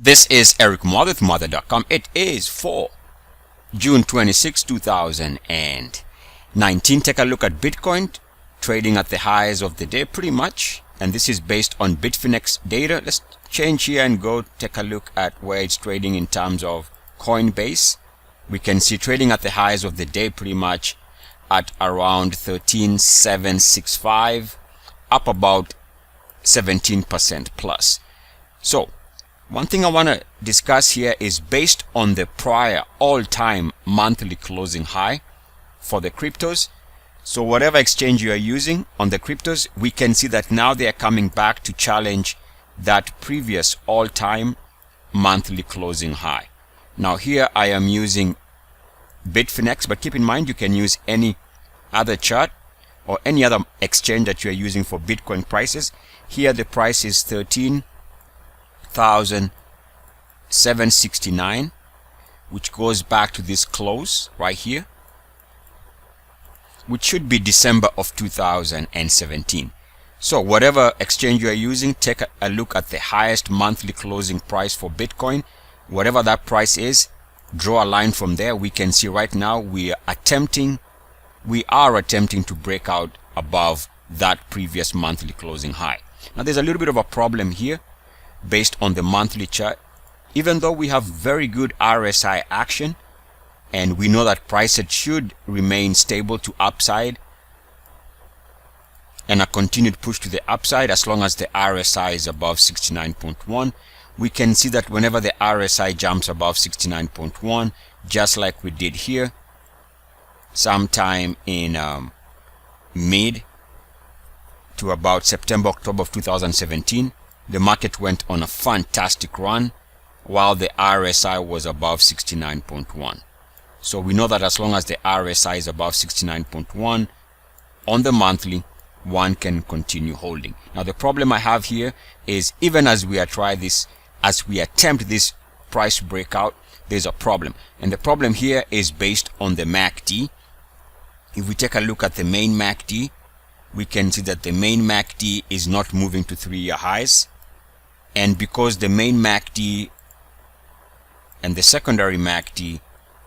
This is Eric Muathe with Muathe.com. It is for June 26, 2019. Take a look at Bitcoin trading at the highs of the day pretty much. And this is based on Bitfinex data. Let's change here and go take a look at where it's trading in terms of Coinbase. We can see trading at the highs of the day pretty much at around 13,765, up about 17% plus. So one thing I want to discuss here is based on the prior all-time monthly closing high for the cryptos. So whatever exchange you are using on the cryptos, we can see that now they are coming back to challenge that previous all-time monthly closing high. Now here I am using Bitfinex, but keep in mind you can use any other chart or any other exchange that you are using for Bitcoin prices. Here the price is 13,769, which goes back to this close right here, which should be December of 2017. So whatever exchange you are using, take a look at the highest monthly closing price for Bitcoin. Whatever that price is, draw a line from there. We can see right now we are attempting to break out above that previous monthly closing high. Now there's a little bit of a problem here based on the monthly chart. Even though we have very good RSI action and we know that prices should remain stable to upside and a continued push to the upside as long as the RSI is above 69.1, we can see that whenever the RSI jumps above 69.1, just like we did here sometime in mid to about September, October of 2017, the market went on a fantastic run while the RSI was above 69.1. So we know that as long as the RSI is above 69.1 on the monthly, one can continue holding. Now the problem I have here is even as we attempt this price breakout, there's a problem. And the problem here is based on the MACD. If we take a look at the main MACD, we can see that the main MACD is not moving to 3-year highs. And because the main MACD and the secondary MACD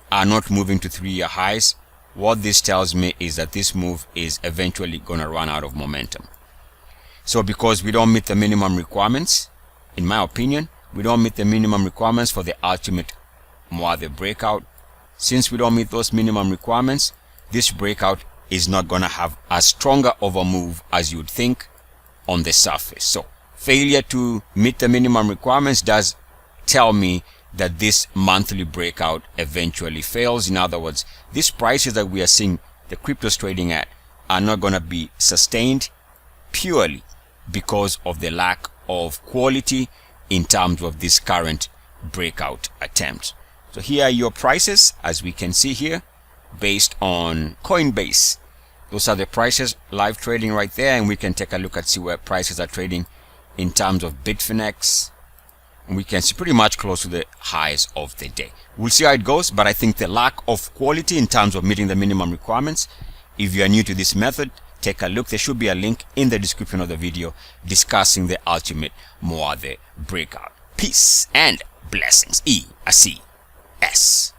are not moving to 3-year highs, what this tells me is that this move is eventually going to run out of momentum. So because we don't meet the minimum requirements, in my opinion, we don't meet the minimum requirements for the ultimate Muathe breakout. Since we don't meet those minimum requirements, this breakout is not going to have as stronger of a move as you'd think on the surface. So failure to meet the minimum requirements does tell me that this monthly breakout eventually fails. In other words, these prices that we are seeing the cryptos trading at are not going to be sustained purely because of the lack of quality in terms of this current breakout attempt. So here are your prices, as we can see here, based on Coinbase. Those are the prices live trading right there, and we can take a look at see where prices are trading in terms of Bitfinex. And we can see pretty much close to the highs of the day. We'll see how it goes, but I think the lack of quality in terms of meeting the minimum requirements, if you are new to this method, take a look. There should be a link in the description of the video discussing the ultimate Muathe breakout. Peace and blessings. EACS.